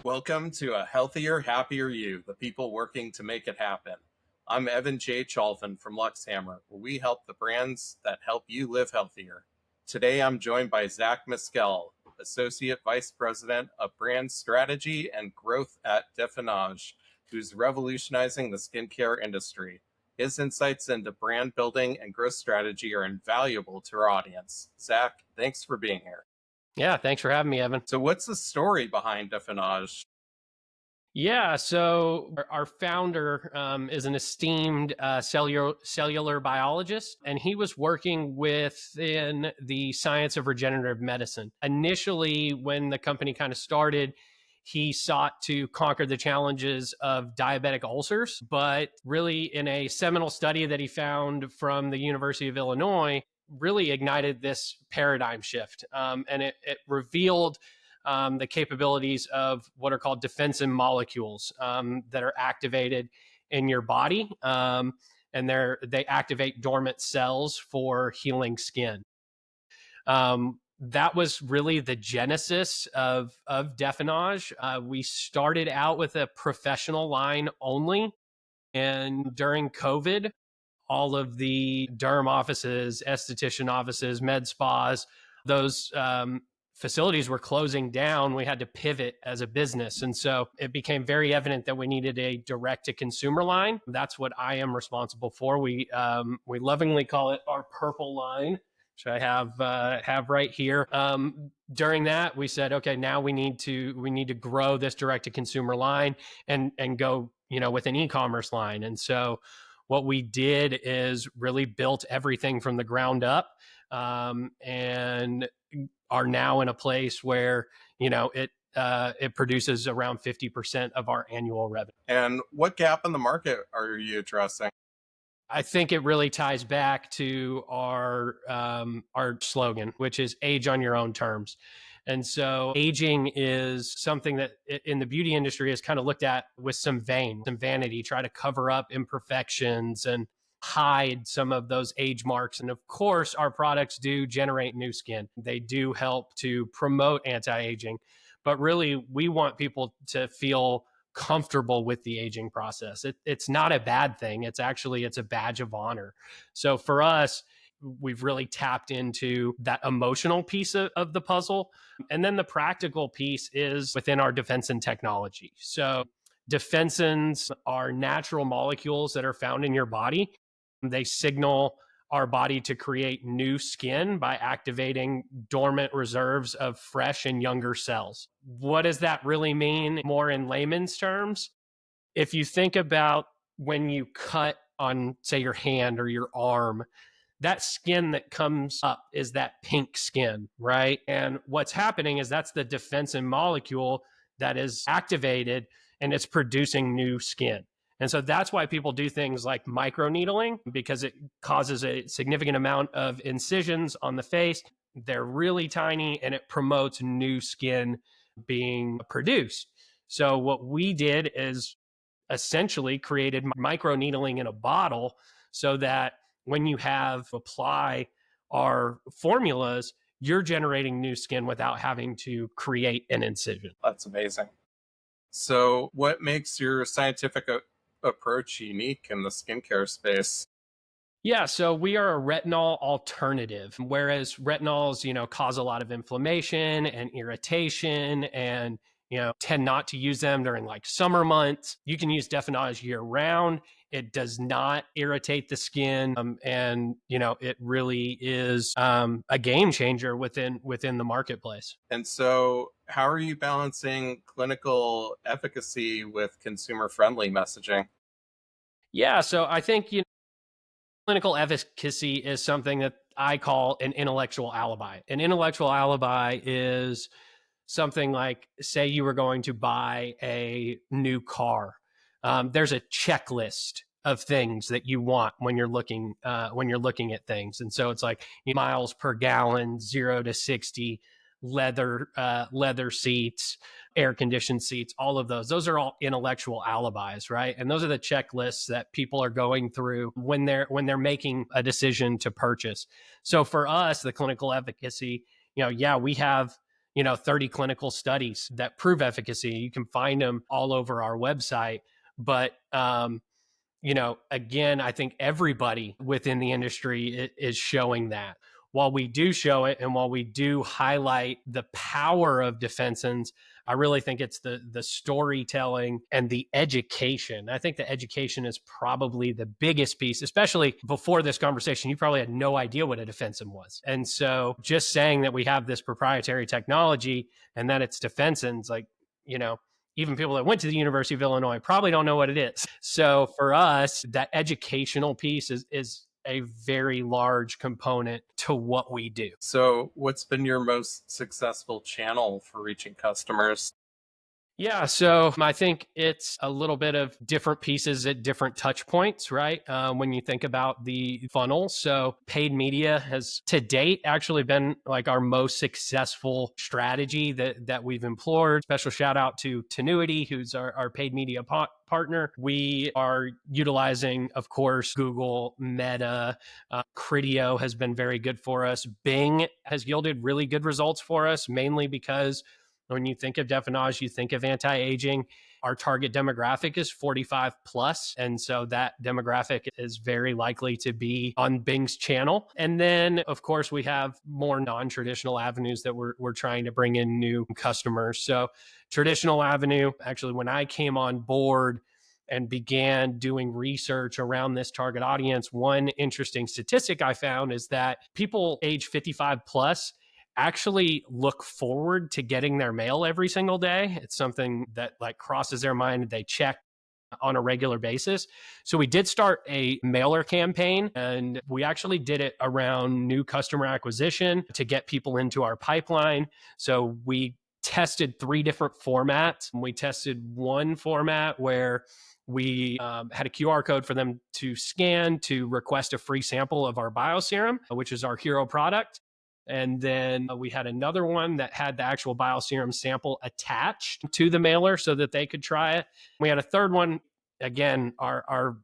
Welcome to A Healthier, Happier You, the people working to make it happen. I'm Evan J. Cholfin from Luxhammer, where we help the brands that help you live healthier. Today, I'm joined by Zack Miskel, Associate Vice President of Brand Strategy and Growth at DefenAge's, who's revolutionizing the skincare industry. His insights into brand building and growth strategy are invaluable to our audience. Zack, thanks for being here. Yeah, thanks for having me, Evan. So what's the story behind DefenAge's? Yeah, so our founder is an esteemed cellular biologist, and he was working within the science of regenerative medicine. Initially, when the company kind of started, he sought to conquer the challenges of diabetic ulcers, but really in a seminal study that he found from the University of Illinois, really ignited this paradigm shift. And it revealed the capabilities of what are called defensin molecules that are activated in your body. And they activate dormant cells for healing skin. That was really the genesis of DefenAge. We started out with a professional line only. And during COVID, all of the derm offices, esthetician offices, med spas, those facilities were closing down. We had to pivot as a business. And so it became very evident that we needed a direct to consumer line. That's what I am responsible for. We lovingly call it our purple line, which I have right here. During that, we said, okay, now we need to grow this direct to consumer line and go, with an e-commerce line. And so what we did is really built everything from the ground up, and are now in a place where, it produces around 50% of our annual revenue. And what gap in the market are you addressing? I think it really ties back to our slogan, which is age on your own terms. And so aging is something that in the beauty industry is kind of looked at with some vanity, try to cover up imperfections and hide some of those age marks. And of course, our products do generate new skin. They do help to promote anti-aging, but really we want people to feel comfortable with the aging process. It's not a bad thing. It's a badge of honor. So for us, we've really tapped into that emotional piece of the puzzle. And then the practical piece is within our defensin technology. So defensins are natural molecules that are found in your body. They signal our body to create new skin by activating dormant reserves of fresh and younger cells. What does that really mean more in layman's terms? If you think about when you cut on, say, your hand or your arm, that skin that comes up is that pink skin, right? And what's happening is that's the defensin molecule that is activated and it's producing new skin. And so that's why people do things like microneedling, because it causes a significant amount of incisions on the face. They're really tiny and it promotes new skin being produced. So what we did is essentially created microneedling in a bottle so that when you apply our formulas, you're generating new skin without having to create an incision. That's amazing. So what makes your scientific approach unique in the skincare space? Yeah, so we are a retinol alternative, whereas retinols, cause a lot of inflammation and irritation and, tend not to use them during like summer months. You can use DefenAge year round. It does not irritate the skin. And, it really is a game changer within the marketplace. And so how are you balancing clinical efficacy with consumer-friendly messaging? Yeah, so I think, clinical efficacy is something that I call an intellectual alibi. An intellectual alibi is something like, say you were going to buy a new car. There's a checklist of things that you want when you're looking at things. And so it's like miles per gallon, 0 to 60, leather seats, air conditioned seats, all of those. Those are all intellectual alibis, right? And those are the checklists that people are going through when they're making a decision to purchase. So for us, the clinical efficacy, we have 30 clinical studies that prove efficacy. You can find them all over our website. But again, I think everybody within the industry is showing that. While we do show it and while we do highlight the power of defensins, I really think it's the storytelling and the education. I think the education is probably the biggest piece, especially before this conversation. You probably had no idea what a defensin was. And so just saying that we have this proprietary technology and that it's defensins, even people that went to the University of Illinois probably don't know what it is. So for us, that educational piece is a very large component to what we do. So, what's been your most successful channel for reaching customers? Yeah, so I think it's a little bit of different pieces at different touch points, right? When you think about the funnel. So paid media has to date actually been like our most successful strategy that we've employed. Special shout out to Tenuity, who's our paid media partner. We are utilizing, of course, Google, Meta, Criteo has been very good for us. Bing has yielded really good results for us, mainly because when you think of DefenAge's, you think of anti-aging. Our target demographic is 45 plus. And so that demographic is very likely to be on Bing's channel. And then, of course, we have more non-traditional avenues that we're trying to bring in new customers. So traditional avenue, actually, when I came on board and began doing research around this target audience, one interesting statistic I found is that people age 55 plus actually look forward to getting their mail every single day. It's something that crosses their mind. They check on a regular basis. So we did start a mailer campaign, and we actually did it around new customer acquisition to get people into our pipeline. So we tested 3 different formats. We tested one format where we had a QR code for them to scan to request a free sample of our bioserum, which is our hero product. And then we had another one that had the actual bioserum sample attached to the mailer so that they could try it. We had a third one. Again, our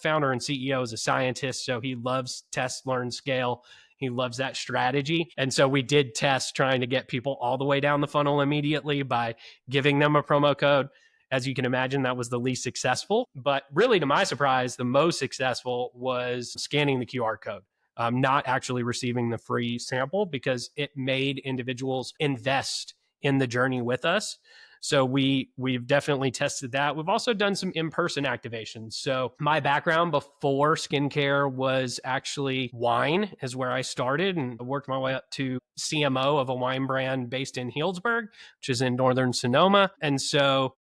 founder and CEO is a scientist, so he loves test, learn, scale. He loves that strategy. And so we did test trying to get people all the way down the funnel immediately by giving them a promo code. As you can imagine, that was the least successful. But really, to my surprise, the most successful was scanning the QR code. Not actually receiving the free sample, because it made individuals invest in the journey with us. So we've definitely tested that. We've also done some in-person activations. So my background before skincare was actually wine, is where I started, and I worked my way up to CMO of a wine brand based in Healdsburg, which is in northern Sonoma. And so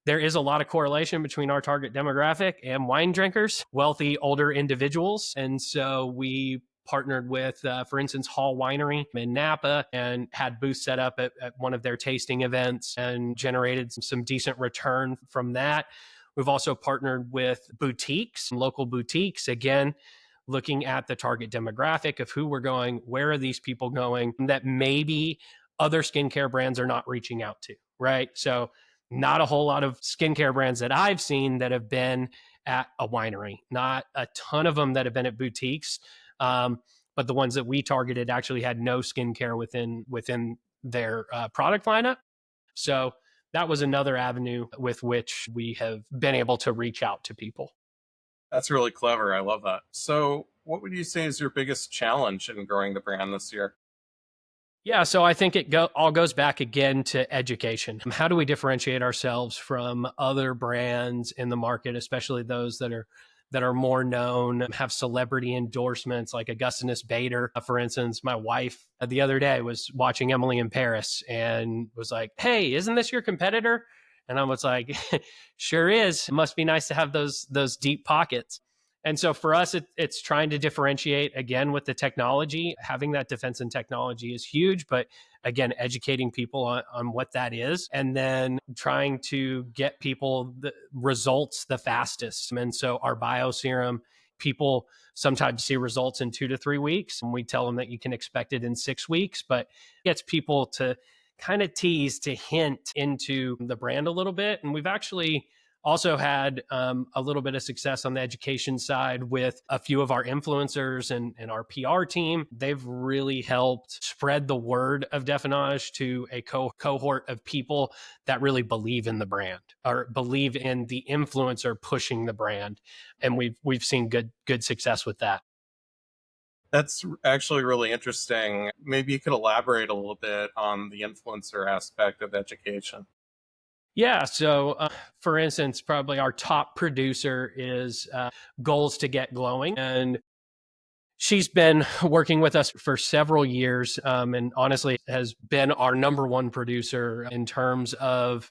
there is a lot of correlation between our target demographic and wine drinkers, wealthy older individuals. And so we partnered with, for instance, Hall Winery in Napa, and had booths set up at one of their tasting events and generated some decent return from that. We've also partnered with boutiques, local boutiques, again, looking at the target demographic of who we're going, where are these people going that maybe other skincare brands are not reaching out to, right? So not a whole lot of skincare brands that I've seen that have been at a winery, not a ton of them that have been at boutiques. But the ones that we targeted actually had no skincare within their product lineup. So that was another avenue with which we have been able to reach out to people. That's really clever. I love that. So, what would you say is your biggest challenge in growing the brand this year? Yeah, so I think it all goes back again to education. How do we differentiate ourselves from other brands in the market, especially those that are more known, have celebrity endorsements like Augustinus Bader, for instance? My wife the other day was watching Emily in Paris and was like, "Hey, isn't this your competitor?" And I was like, "Sure is. It must be nice to have those deep pockets." And so for us, it's trying to differentiate again with the technology. Having that defensin technology is huge, but again, educating people on what that is, and then trying to get people the results the fastest. And so our bioserum, people sometimes see results in 2 to 3 weeks, and we tell them that you can expect it in 6 weeks, but it gets people to kind of tease, to hint into the brand a little bit. And we've actually Also had a little bit of success on the education side with a few of our influencers and our PR team. They've really helped spread the word of DefenAge to a cohort of people that really believe in the brand or believe in the influencer pushing the brand. And we've seen good success with that. That's actually really interesting. Maybe you could elaborate a little bit on the influencer aspect of education. Yeah. So, for instance, probably our top producer is Goals to Get Glowing. And she's been working with us for several years, and honestly has been our number one producer in terms of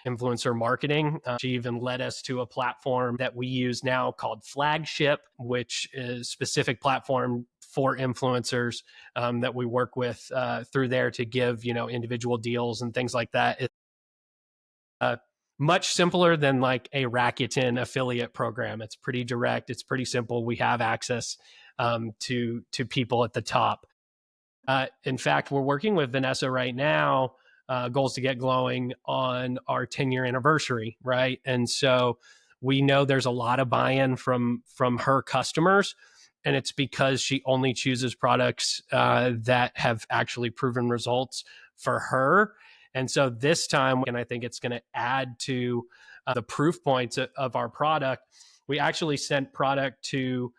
influencer marketing. She even led us to a platform that we use now called Flagship, which is a specific platform for influencers that we work with through there to give individual deals and things like that. Uh, Much simpler than like a Rakuten affiliate program. It's pretty direct. It's pretty simple. We have access to people at the top. In fact, we're working with Vanessa right now, Goals to Get Glowing, on our 10-year anniversary, right? And so we know there's a lot of buy-in from her customers, and it's because she only chooses products that have actually proven results for her. And so this time, and I think it's going to add to the proof points of our product, we actually sent product to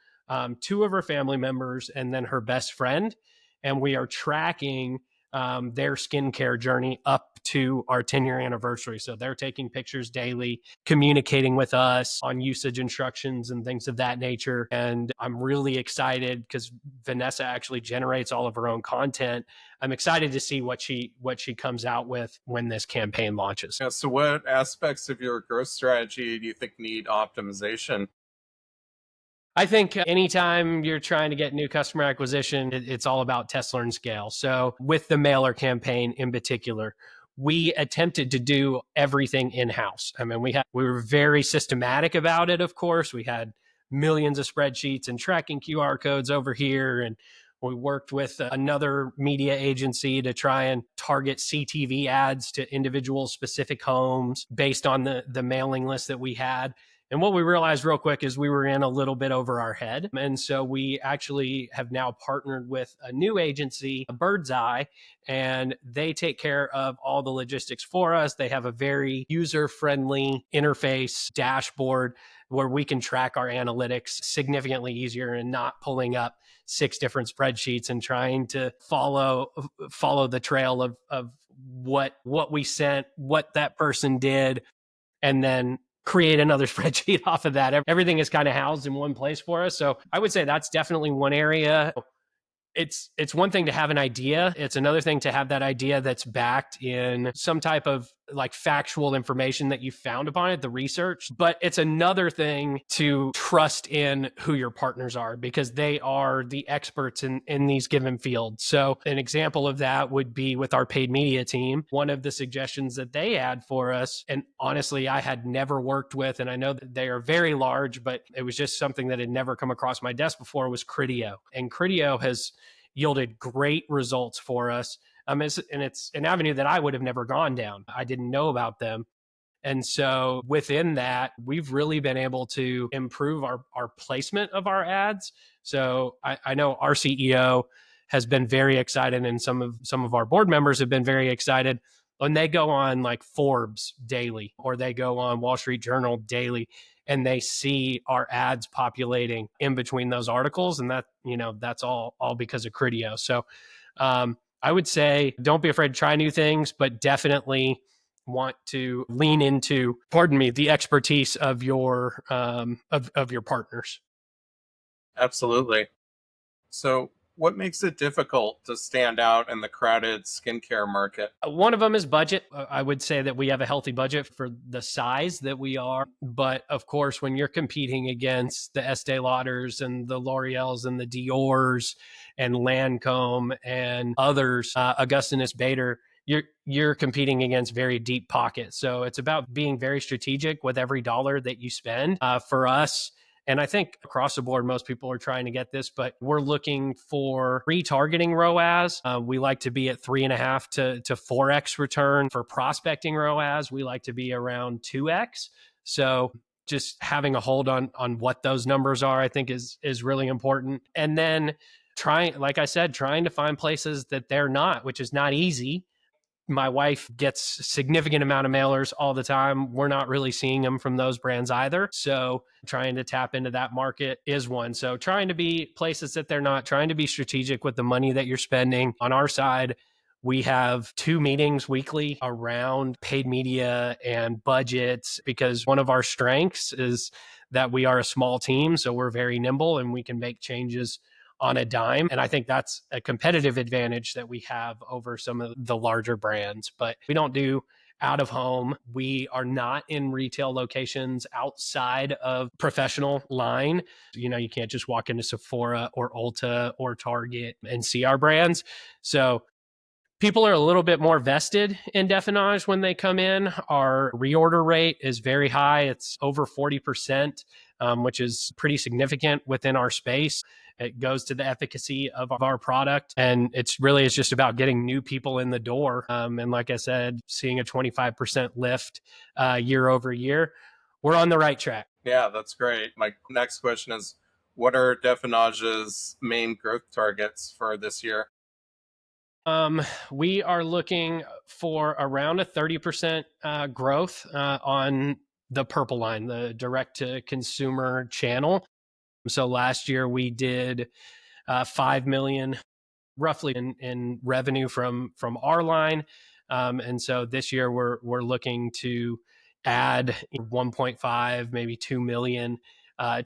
two of her family members and then her best friend. And we are tracking their skincare journey up to our 10-year anniversary. So they're taking pictures daily, communicating with us on usage instructions and things of that nature. And I'm really excited because Vanessa actually generates all of her own content. I'm excited to see what she comes out with when this campaign launches. Yeah, so what aspects of your growth strategy do you think need optimization? I think anytime you're trying to get new customer acquisition, it's all about test, learn, scale. So with the mailer campaign in particular, we attempted to do everything in-house. I mean, we were very systematic about it, of course. We had millions of spreadsheets and tracking QR codes over here. And we worked with another media agency to try and target CTV ads to individual specific homes based on the mailing list that we had. And what we realized real quick is we were in a little bit over our head. And so we actually have now partnered with a new agency, Bird's Eye, and they take care of all the logistics for us. They have a very user-friendly interface dashboard where we can track our analytics significantly easier and not pulling up 6 different spreadsheets and trying to follow the trail of what we sent, what that person did, and then create another spreadsheet off of that. Everything is kind of housed in one place for us. So I would say that's definitely one area. It's one thing to have an idea. It's another thing to have that idea that's backed in some type of like factual information that you found upon it, the research. But it's another thing to trust in who your partners are because they are the experts in these given fields. So an example of that would be with our paid media team. One of the suggestions that they had for us, and honestly, I had never worked with, and I know that they are very large, but it was just something that had never come across my desk before, was Criteo. And Criteo has yielded great results for us. And it's an avenue that I would have never gone down. I didn't know about them. And so within that, we've really been able to improve our placement of our ads. So I know our CEO has been very excited, and some of our board members have been very excited when they go on like Forbes daily or they go on Wall Street Journal daily and they see our ads populating in between those articles. And that's all because of Criteo. So I would say don't be afraid to try new things, but definitely want to lean into, the expertise of your of your partners. Absolutely. So, what makes it difficult to stand out in the crowded skincare market? One of them is budget. I would say that we have a healthy budget for the size that we are. But of course, when you're competing against the Estee Lauders and the L'Oreals and the Dior's and Lancome and others, Augustinus Bader, you're competing against very deep pockets. So it's about being very strategic with every dollar that you spend. For us, and I think across the board, most people are trying to get this, but we're looking for retargeting ROAS. We like to be at 3.5 to 4x return. For prospecting ROAS, we like to be around 2x. So just having a hold on what those numbers are, I think is really important. And then like I said, trying to find places that they're not, which is not easy. My wife gets a significant amount of mailers all the time. We're not really seeing them from those brands either. So trying to tap into that market is one. So trying to be places that they're not, trying to be strategic with the money that you're spending. On our side, we have 2 meetings weekly around paid media and budgets, because one of our strengths is that we are a small team. So we're very nimble and we can make changes on a dime. And I think that's a competitive advantage that we have over some of the larger brands. But we don't do out of home. We are not in retail locations outside of professional line. You can't just walk into Sephora or Ulta or Target and see our brands. So people are a little bit more vested in DefenAge when they come in. Our reorder rate is very high. It's over 40%, which is pretty significant within our space. It goes to the efficacy of our product. And it's just about getting new people in the door. And like I said, seeing a 25% lift year over year, we're on the right track. Yeah, that's great. My next question is, what are DefenAge's main growth targets for this year? We are looking for around a 30% growth on the purple line, the direct to consumer channel. So last year we did 5 million roughly in revenue from our line. And so this year we're looking to add 1.5, maybe 2 million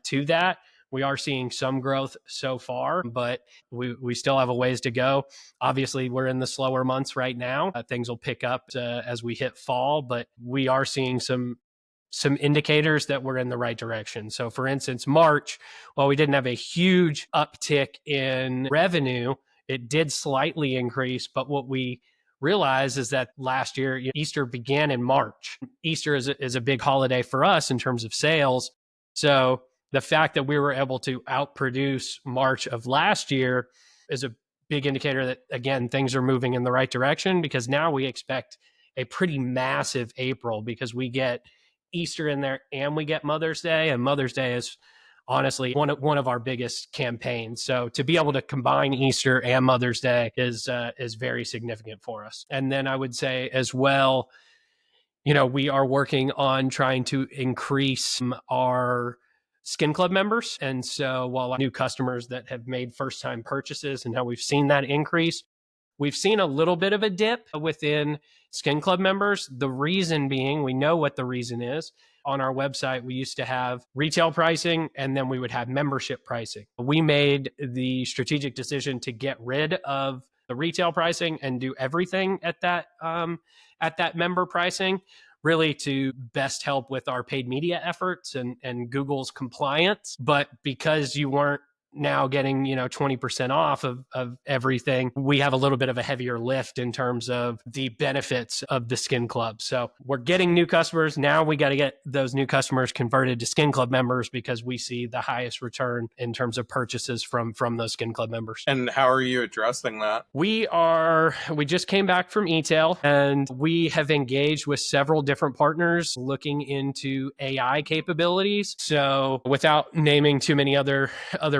to that. We are seeing some growth so far, but we still have a ways to go. Obviously, we're in the slower months right now. Things will pick up as we hit fall, but we are seeing some indicators that we're in the right direction. So for instance, March, while we didn't have a huge uptick in revenue, it did slightly increase. But what we realized is that last year, Easter began in March. Easter is a big holiday for us in terms of sales. So the fact that we were able to outproduce March of last year is a big indicator that, again, things are moving in the right direction, because now we expect a pretty massive April, because we get Easter in there and we get Mother's Day, and Mother's Day is honestly one of our biggest campaigns. So to be able to combine Easter and Mother's Day is very significant for us. And then I would say as well, we are working on trying to increase our Skin Club members. And so while new customers that have made first time purchases, and how we've seen that increase, we've seen a little bit of a dip within Skin Club members. The reason being, we know what the reason is. On our website, we used to have retail pricing, and then we would have membership pricing. We made the strategic decision to get rid of the retail pricing and do everything at that member pricing, really to best help with our paid media efforts and Google's compliance. But because you weren't now getting 20% off of everything, we have a little bit of a heavier lift in terms of the benefits of the Skin Club. So we're getting new customers. Now we got to get those new customers converted to Skin Club members, because we see the highest return in terms of purchases from those Skin Club members. And how are you addressing that? We just came back from e-tail, and we have engaged with several different partners looking into AI capabilities. So without naming too many other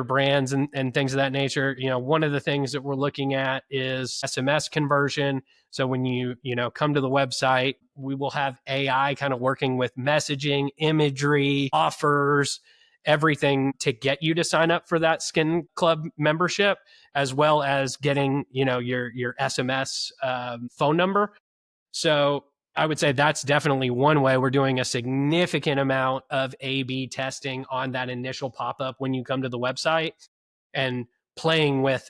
brands and things of that nature, one of the things that we're looking at is SMS conversion. So when you come to the website, we will have AI kind of working with messaging, imagery, offers, everything to get you to sign up for that Skin Club membership, as well as getting your SMS phone number. So I would say that's definitely one way. We're doing a significant amount of A/B testing on that initial pop-up when you come to the website, and playing with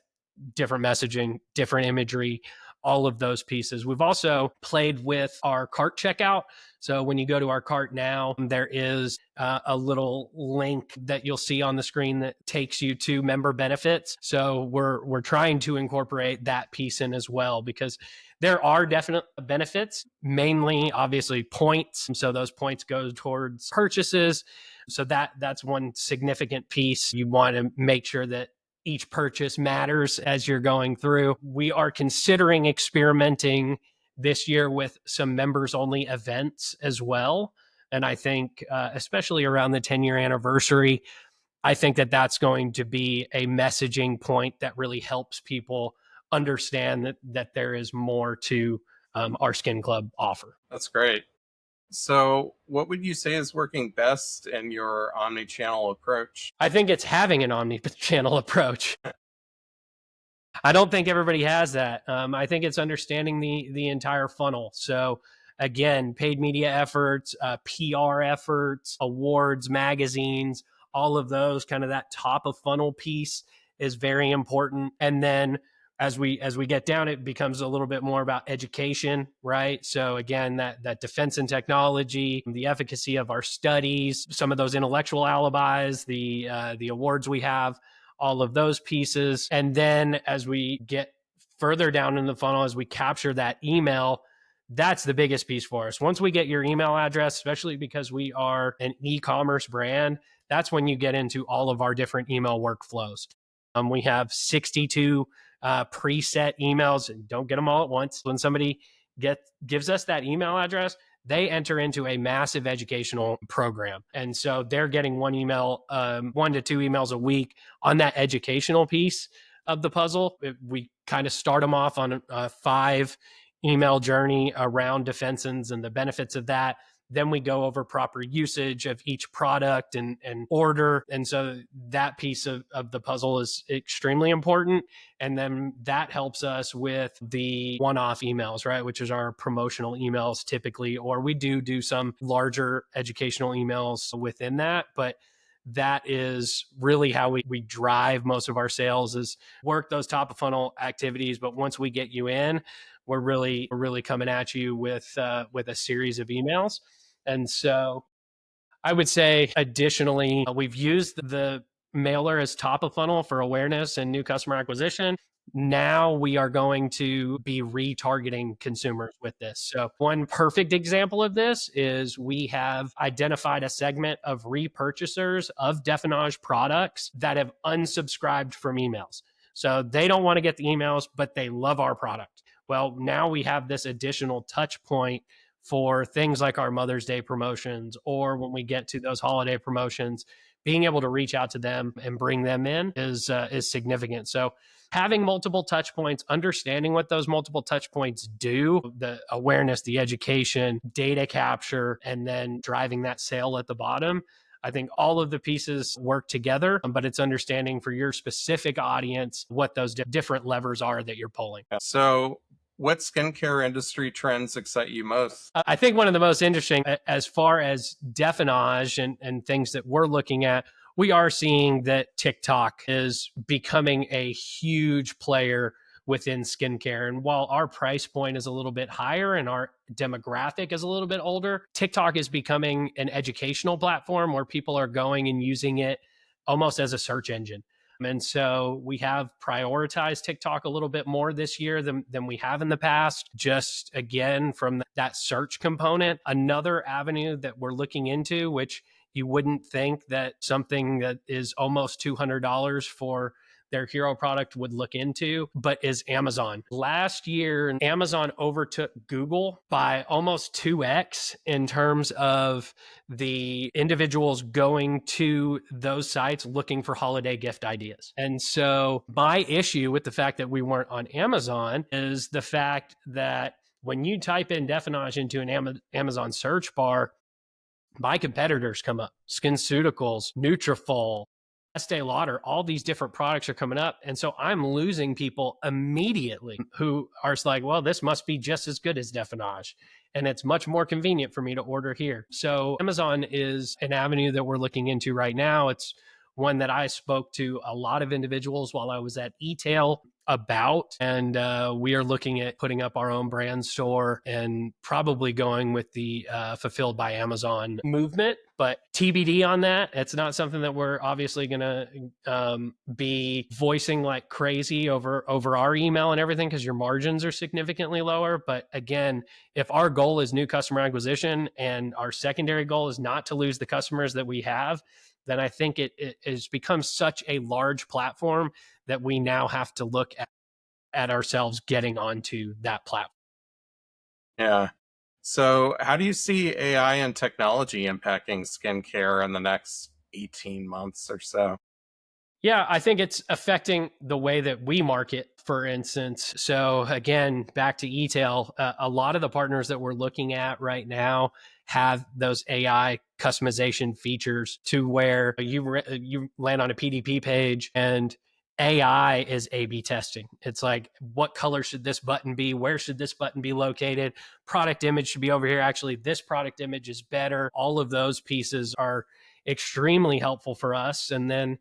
different messaging, different imagery, all of those pieces. We've also played with our cart checkout. So when you go to our cart now, there is a little link that you'll see on the screen that takes you to member benefits. So we're trying to incorporate that piece in as well, because there are definite benefits, mainly obviously points. So those points go towards purchases. So that's one significant piece. You want to make sure that each purchase matters as you're going through. We are considering experimenting this year with some members only events as well. And I think, especially around the 10-year anniversary, I think that that's going to be a messaging point that really helps people understand that there is more to our Skin Club offer. That's great. So, what would you say is working best in your omni-channel approach? I think it's having an omni-channel approach. I don't think everybody has that. I think it's understanding the entire funnel. So again, paid media efforts, PR efforts, awards, magazines, all of those, kind of that top of funnel piece is very important. And then as we get down, it becomes a little bit more about education, right? So again, that defensin technology, the efficacy of our studies, some of those intellectual alibis, the awards we have, all of those pieces. And then as we get further down in the funnel, as we capture that email, that's the biggest piece for us. Once we get your email address, especially because we are an e-commerce brand, that's when you get into all of our different email workflows. We have 62 preset emails, and don't get them all at once. When somebody gives us that email address, they enter into a massive educational program. And so they're getting one to two emails a week on that educational piece of the puzzle. We kind of start them off on a 5 email journey around defensins and the benefits of that. Then we go over proper usage of each product and order. And so that piece of the puzzle is extremely important. And then that helps us with the one-off emails, right? Which is our promotional emails typically, or we do some larger educational emails within that. But that is really how we drive most of our sales, is work those top of funnel activities. But once we get you in, we're really coming at you with a series of emails. And so I would say additionally, we've used the mailer as top of funnel for awareness and new customer acquisition. Now we are going to be retargeting consumers with this. So one perfect example of this is we have identified a segment of repurchasers of DefenAge products that have unsubscribed from emails. So they don't want to get the emails, but they love our product. Well, now we have this additional touch point for things like our Mother's Day promotions, or when we get to those holiday promotions, being able to reach out to them and bring them in is significant. So having multiple touch points, understanding what those multiple touch points do, the awareness, the education, data capture, and then driving that sale at the bottom. I think all of the pieces work together, but it's understanding for your specific audience what those different levers are that you're pulling. So, what skincare industry trends excite you most? I think one of the most interesting, as far as DefenAge and things that we're looking at, we are seeing that TikTok is becoming a huge player within skincare. And while our price point is a little bit higher and our demographic is a little bit older, TikTok is becoming an educational platform where people are going and using it almost as a search engine. And so we have prioritized TikTok a little bit more this year than we have in the past, just again, from that search component. Another avenue that we're looking into, which you wouldn't think that something that is almost $200 for their hero product would look into, but is Amazon. Last year, Amazon overtook Google by almost 2x in terms of the individuals going to those sites looking for holiday gift ideas. And so my issue with the fact that we weren't on Amazon is the fact that when you type in DefenAge into an Amazon search bar, my competitors come up: SkinCeuticals, Nutrafol, Estee Lauder, all these different products are coming up. And so I'm losing people immediately who are like, well, this must be just as good as DefenAge. And it's much more convenient for me to order here. So Amazon is an avenue that we're looking into right now. It's one that I spoke to a lot of individuals while I was at e-tail about, and we are looking at putting up our own brand store and probably going with the fulfilled by Amazon movement. But TBD on that. It's not something that we're obviously going to be voicing like crazy over our email and everything, because your margins are significantly lower. But again, if our goal is new customer acquisition and our secondary goal is not to lose the customers that we have, then I think it has become such a large platform that we now have to look at ourselves getting onto that platform. Yeah. So, how do you see AI and technology impacting skincare in the next 18 months or so? Yeah, I think it's affecting the way that we market, for instance. So, again, back to e-tail, a lot of the partners that we're looking at right now have those AI customization features to where you land on a PDP page and AI is A/B testing. It's like, what color should this button be? Where should this button be located? Product image should be over here. Actually, this product image is better. All of those pieces are extremely helpful for us. And then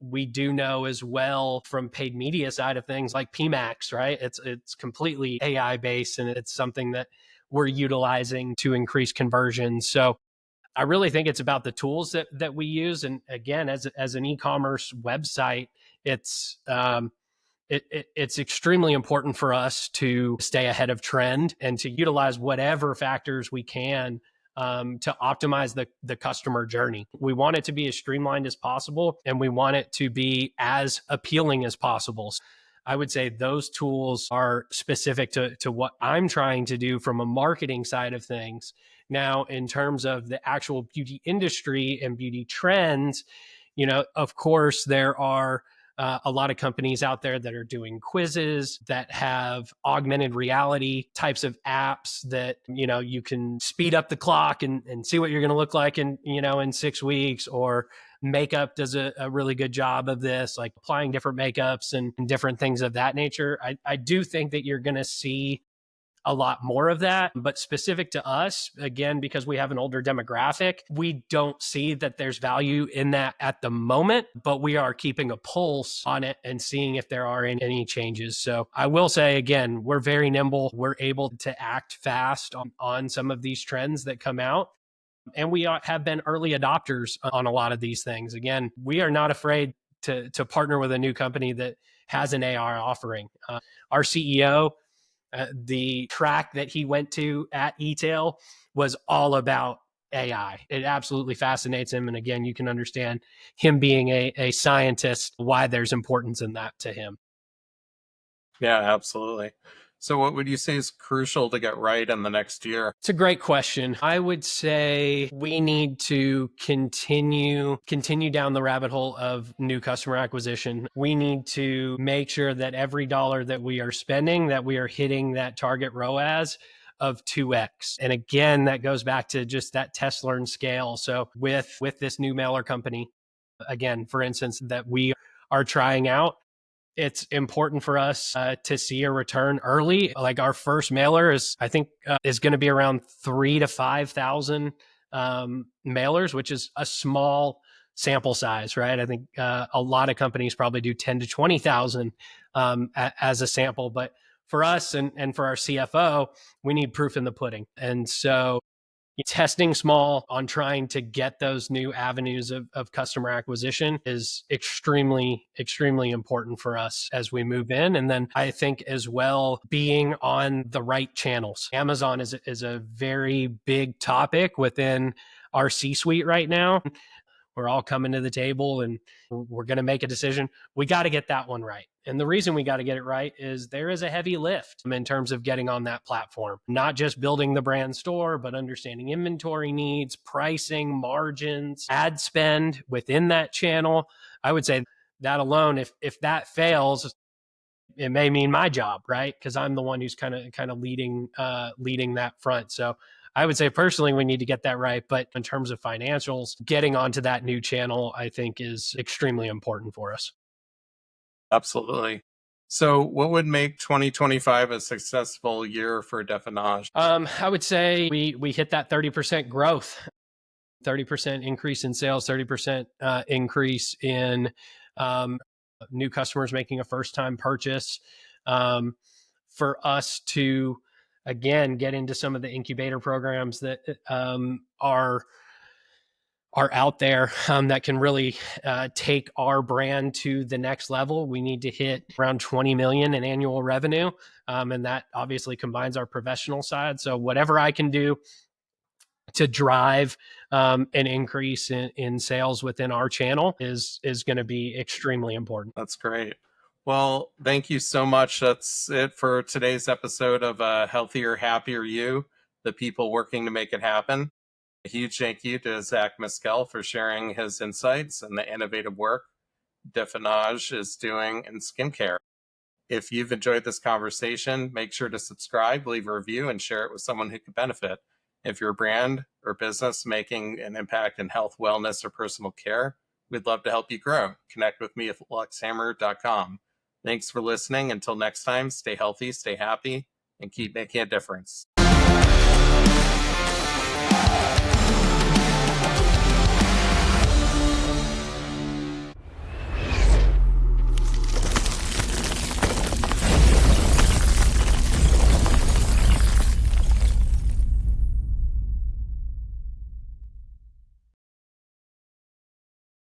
we do know as well from paid media side of things like PMAX, right? It's completely AI based and it's something that we're utilizing to increase conversion. So I really think it's about the tools that we use. And again, as an e-commerce website, it's it's extremely important for us to stay ahead of trend and to utilize whatever factors we can to optimize the customer journey. We want it to be as streamlined as possible, and we want it to be as appealing as possible. I would say those tools are specific to what I'm trying to do from a marketing side of things. Now, in terms of the actual beauty industry and beauty trends, of course, there are a lot of companies out there that are doing quizzes that have augmented reality types of apps that you can speed up the clock and see what you're going to look like in 6 weeks. Or makeup does a really good job of this, like applying different makeups and different things of that nature. I do think that you're going to see a lot more of that. But specific to us, again, because we have an older demographic, we don't see that there's value in that at the moment, but we are keeping a pulse on it and seeing if there are any changes. So I will say, again, we're very nimble. We're able to act fast on some of these trends that come out. And we have been early adopters on a lot of these things. Again, we are not afraid to partner with a new company that has an AR offering. Our CEO, the track that he went to at e-tail was all about AI. It absolutely fascinates him. And again, you can understand him being a scientist, why there's importance in that to him. Yeah, absolutely. So, what would you say is crucial to get right in the next year? It's a great question. I would say we need to continue down the rabbit hole of new customer acquisition. We need to make sure that every dollar that we are spending, that we are hitting that target ROAS of 2x. And again, that goes back to just that test learn scale. So with this new mailer company, again, for instance, that we are trying out, it's important for us to see a return early. Like our first mailer I think, is going to be around 3,000 to 5,000 mailers, which is a small sample size, right? I think a lot of companies probably do 10 to 20,000 as a sample, but for us and for our CFO, we need proof in the pudding. And so testing small on trying to get those new avenues of customer acquisition is extremely, extremely important for us as we move in. And then I think as well, being on the right channels. Amazon is a very big topic within our C-suite right now. We're all coming to the table and we're going to make a decision. We got to get that one right. And the reason we got to get it right is there is a heavy lift in terms of getting on that platform, not just building the brand store, but understanding inventory needs, pricing, margins, ad spend within that channel. I would say that alone, if that fails, it may mean my job, right? Because I'm the one who's kind of leading that front. So I would say personally, we need to get that right. But in terms of financials, getting onto that new channel, I think is extremely important for us. Absolutely. So, what would make 2025 a successful year for DefenAge? I would say we hit that 30% growth, 30% increase in sales, 30% increase in new customers making a first time purchase. For us to, again, get into some of the incubator programs that are out there that can really take our brand to the next level. We need to hit around 20 million in annual revenue. And that obviously combines our professional side. So whatever I can do to drive an increase in sales within our channel is going to be extremely important. That's great. Well, thank you so much. That's it for today's episode of Healthier, Happier You. the people working to make it happen. A huge thank you to Zack Miskel for sharing his insights and the innovative work DefenAge's is doing in skincare. If you've enjoyed this conversation, make sure to subscribe, leave a review, and share it with someone who could benefit. If you're a brand or business making an impact in health, wellness, or personal care, we'd love to help you grow. Connect with me at luxhammer.com. Thanks for listening. Until next time, stay healthy, stay happy, and keep making a difference.